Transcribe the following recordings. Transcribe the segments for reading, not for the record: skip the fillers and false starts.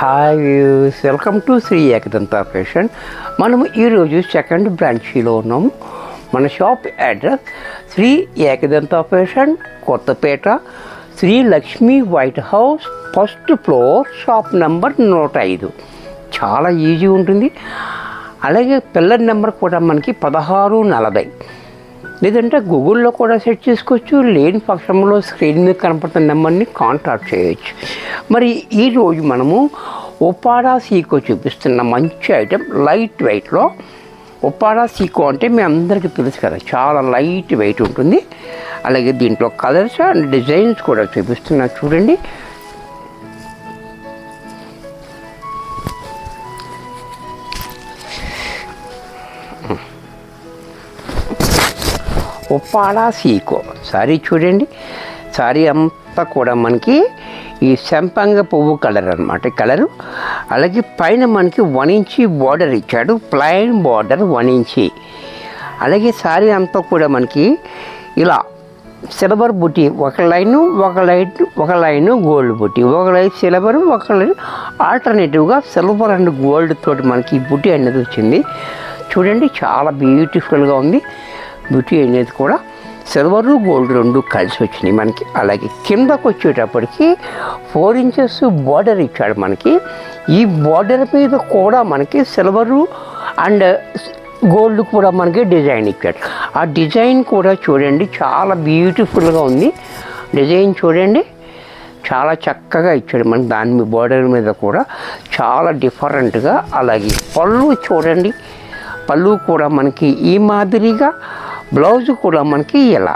Hi views, welcome to Shri Ekadanta fashion. మనము ఈరోజు second బ్రాంచీలో ఉన్నాము. మన shop address Shri Ekadanta fashion, Kothapeta, Shri Lakshmi white house, first floor, shop number 105. చాలా ఈజీ ఉంటుంది. అలాగే పిల్లల నెంబర్ కూడా మనకి 1640, లేదంటే గూగుల్లో కూడా సెట్ చేసుకోవచ్చు. లేని పక్షంలో స్క్రీన్ మీద కనపడుతున్న నెంబర్ని కాంటాక్ట్ చేయొచ్చు. మరి ఈరోజు మనము ఉప్పాడా సీకో చూపిస్తున్న మంచి ఐటెం, లైట్ వెయిట్లో. ఉప్పాడా సీకో అంటే మీ అందరికీ తెలుసు కదా, చాలా లైట్ వెయిట్ ఉంటుంది. అలాగే దీంట్లో కలర్స్ అండ్ డిజైన్స్ కూడా చూపిస్తున్నా చూడండి. ఉప్పాడా సీకో సారీ చూడండి. సారీ అంతా కూడా మనకి ఈ సంపంగ పువ్వు కలర్ అనమాట కలరు. అలాగే పైన మనకి 1 ఇంచ్ బార్డర్ ఇచ్చాడు, ప్లెయిన్ బార్డర్ 1 ఇంచ్. అలాగే సారీ అంతా కూడా మనకి ఇలా సిల్వర్ బుట్టి, ఒక లైను గోల్డ్ బుట్టి, ఒక లైన్ సిల్వర్, ఒక లైన్ ఆల్టర్నేటివ్గా సిల్వర్ అండ్ గోల్డ్ తోటి మనకి ఈ బుట్టి అనేది వచ్చింది. చూడండి, చాలా బ్యూటిఫుల్గా ఉంది. బుట్టి అనేది కూడా సిల్వర్ గోల్డ్ 2 కలిసి వచ్చినాయి మనకి. అలాగే కిందకు వచ్చేటప్పటికి 4 ఇంచెస్ బార్డర్ ఇచ్చాడు మనకి. ఈ బార్డర్ మీద కూడా మనకి సిల్వరు అండ్ గోల్డ్ కూడా మనకి డిజైన్ ఇచ్చాడు. ఆ డిజైన్ కూడా చూడండి, చాలా బ్యూటిఫుల్గా ఉంది. డిజైన్ చూడండి, చాలా చక్కగా ఇచ్చాడు మనకి. దాని బార్డర్ మీద కూడా చాలా డిఫరెంట్గా. అలాగే పళ్ళు చూడండి, పళ్ళు కూడా మనకి ఈ మాదిరిగా, బ్లౌజ్ కూడా మనకి ఇలా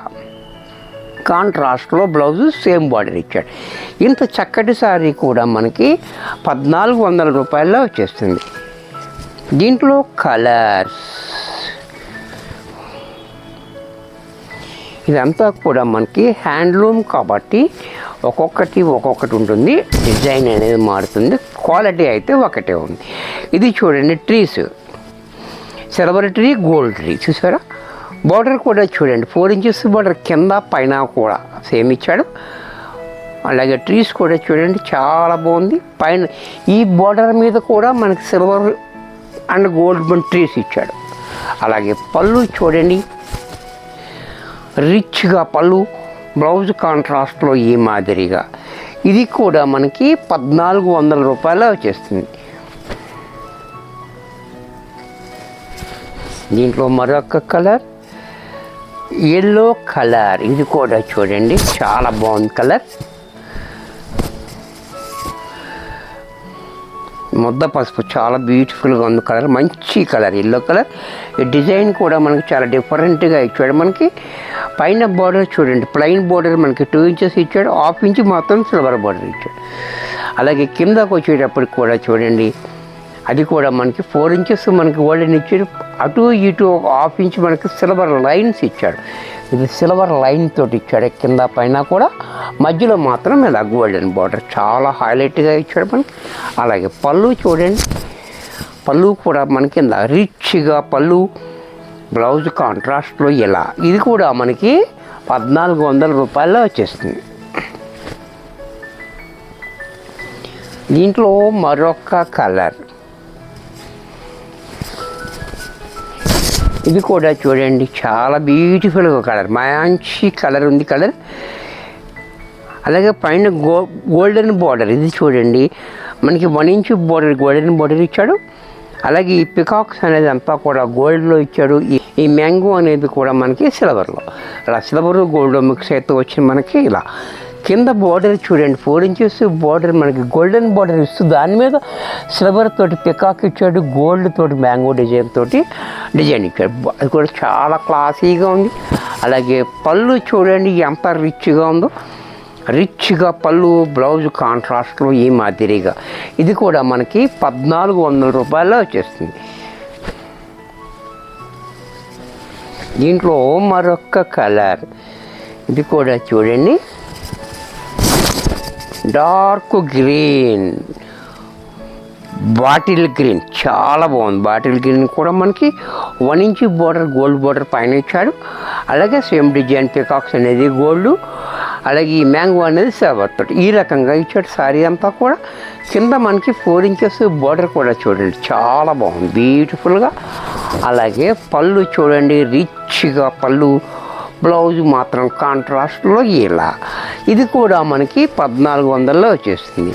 కాంట్రాస్ట్లో బ్లౌజు సేమ్ బార్డర్ ఇచ్చాడు. ఇంత చక్కటి సారీ కూడా మనకి 1400 రూపాయల్లో వచ్చేస్తుంది. దీంట్లో కలర్స్, ఇదంతా కూడా మనకి హ్యాండ్లూమ్ కాబట్టి ఒక్కొక్కటి ఉంటుంది. డిజైన్ అనేది మారుతుంది, క్వాలిటీ అయితే ఒకటే ఉంది. ఇది చూడండి, trees, silver tree, gold tree చూసారా. బార్డర్ కూడా చూడండి, 4 ఇంచెస్ బార్డర్ కింద పైన కూడా సేమ్ ఇచ్చాడు. అలాగే ట్రీస్ కూడా చూడండి, చాలా బాగుంది. పైన ఈ బార్డర్ మీద కూడా మనకి సిల్వర్ అండ్ గోల్డ్ ట్రీస్ ఇచ్చాడు. అలాగే పళ్ళు చూడండి, రిచ్గా పళ్ళు, బ్లౌజ్ కాంట్రాస్ట్లో ఈ మాదిరిగా. ఇది కూడా మనకి 1400 రూపాయలు వచ్చేస్తుంది. దీంట్లో మరొక కలర్, ఎల్లో కలర్. ఇది కూడా చూడండి, చాలా బాగుంది కలర్. ముద్ద పసుపు, చాలా బ్యూటిఫుల్గా ఉంది కలర్, మంచి కలర్ ఎల్లో కలర్. ఈ డిజైన్ కూడా మనకి చాలా డిఫరెంట్గా ఇచ్చాడు మనకి. పైన బార్డర్ చూడండి, ప్లెయిన్ బార్డర్ మనకి 2 ఇంచెస్ ఇచ్చాడు, 1/2 ఇంచ్ మాత్రం సిల్వర్ బార్డర్ ఇచ్చాడు. అలాగే కిందకు వచ్చేటప్పటికి కూడా చూడండి, అది కూడా మనకి 4 ఇంచెస్ మనకి గోల్డెన్ ఇచ్చాడు, అటు ఇటు 1/2 ఇంచ్ మనకి సిల్వర్ లైన్స్ ఇచ్చాడు. ఇది సిల్వర్ లైన్ తోటి ఇచ్చాడు కింద పైన కూడా, మధ్యలో మాత్రం ఇలా గోల్డెన్ బార్డర్, చాలా హైలైట్గా ఇచ్చాడు మనకి. అలాగే పళ్ళు చూడండి, పళ్ళు కూడా మనకి ఇలా రిచ్గా పళ్ళు, బ్లౌజ్ కాంట్రాస్ట్లో ఇలా. ఇది కూడా మనకి 1400 రూపాయల్లో వచ్చేస్తుంది. దీంట్లో మరొక కలర్, ఇది కూడా చూడండి, చాలా బ్యూటిఫుల్గా కలర్, మంచి కలర్ ఉంది కలర్. అలాగే పైన గోల్డెన్ బార్డర్, ఇది చూడండి మనకి 1 ఇంచ్ బార్డర్, గోల్డెన్ బార్డర్ ఇచ్చాడు. అలాగే ఈ పికాక్స్ అనేది అంతా కూడా గోల్డ్లో ఇచ్చాడు. ఈ మ్యాంగో అనేది కూడా మనకి సిల్వర్లో, ఇలా సిల్వర్ గోల్డ్ మిక్స్ అయితే వచ్చింది మనకి. ఇలా కింద బార్డర్ చూడండి, 4 ఇంచెస్ బార్డర్ మనకి గోల్డెన్ బార్డర్ ఇస్తూ దాని మీద సిల్వర్ తోటి పికాక్ ఇచ్చాడు, గోల్డ్ తోటి మ్యాంగో డిజైన్ ఇచ్చాడు. అది కూడా చాలా క్లాసీగా ఉంది. అలాగే పళ్ళు చూడండి ఎంత రిచ్గా ఉందో, రిచ్గా పళ్ళు, బ్లౌజ్ కాంట్రాస్ట్లో ఈ మాదిరిగా. ఇది కూడా మనకి 1400 రూపాయల్లో వచ్చేస్తుంది. దీంట్లో మరొక కలర్, ఇది కూడా చూడండి, డార్క్ గ్రీన్, బాటిల్ గ్రీన్, చాలా బాగుంది. బాటిల్ గ్రీన్ కూడా మనకి 1 ఇంచ్ బార్డర్, గోల్డ్ బార్డర్ పైన ఇచ్చాడు. అలాగే సేమ్ డిజైన్ పికాక్స్ అనేది గోల్డ్, అలాగే ఈ మ్యాంగో అనేది సిల్వర్ తోటి ఈ రకంగా ఇచ్చాడు. సారీ అంతా కూడా కింద మనకి 4 ఇంచెస్ బోర్డర్ కూడా చూడండి, చాలా బాగుంది, బ్యూటిఫుల్గా. అలాగే పళ్ళు చూడండి, రిచ్గా పళ్ళు. బ్లౌజ్ మాత్రం కాంట్రాస్ట్లో ఇలా. ఇది కూడా మనకి 1400లో వచ్చేస్తుంది.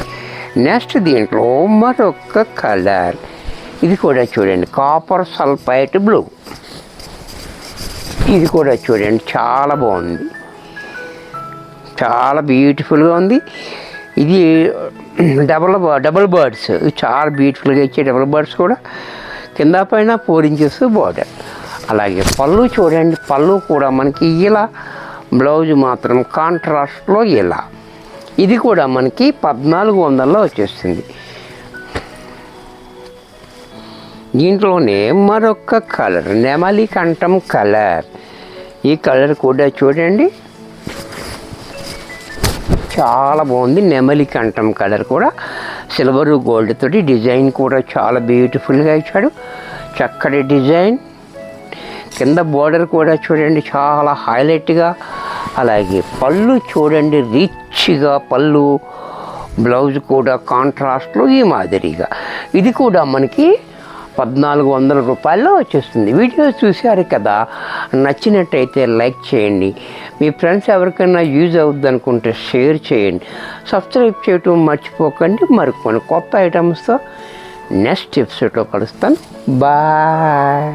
నెక్స్ట్ దీంట్లో మరొక కలర్, ఇది కూడా చూడండి, కాపర్ సల్ఫైట్ బ్లూ. ఇది కూడా చూడండి, చాలా బాగుంది, చాలా బ్యూటిఫుల్గా ఉంది. ఇది డబుల్ బర్డ్స్, చాలా బ్యూటిఫుల్గా ఇచ్చే డబుల్ బర్డ్స్ కూడా. కింద పైన 4 ఇంచెస్ బార్డర్. అలాగే పళ్ళు చూడండి, పళ్ళు కూడా మనకి ఇలా. బ్లౌజ్ మాత్రం కాంట్రాస్ట్లో ఇలా. ఇది కూడా మనకి 1400లో వచ్చేస్తుంది. దీంట్లోనే మరొక కలర్, నెమలి కంఠం కలర్. ఈ కలర్ కూడా చూడండి, చాలా బాగుంది. నెమలి కంఠం కలర్ కూడా సిల్వర్ గోల్డ్ తోటి డిజైన్ కూడా చాలా బ్యూటిఫుల్గా ఇచ్చాడు, చక్కటి డిజైన్. కింద బోర్డర్ కూడా చూడండి, చాలా హైలైట్గా. అలాగే పళ్ళు చూడండి, రిచ్గా పళ్ళు. బ్లౌజ్ కూడా కాంట్రాస్ట్లో ఈ మాదిరిగా. ఇది కూడా మనకి 1400 రూపాయల్లో వచ్చేస్తుంది. వీడియో చూశారు కదా, నచ్చినట్టయితే లైక్ చేయండి. మీ ఫ్రెండ్స్ ఎవరికైనా యూజ్ అవుద్ది అనుకుంటే షేర్ చేయండి. సబ్స్క్రైబ్ చేయటం మర్చిపోకండి. మరికొన్ని కొత్త ఐటమ్స్తో నెక్స్ట్ ఎపిసోడ్లో కలుస్తాను. బాయ్.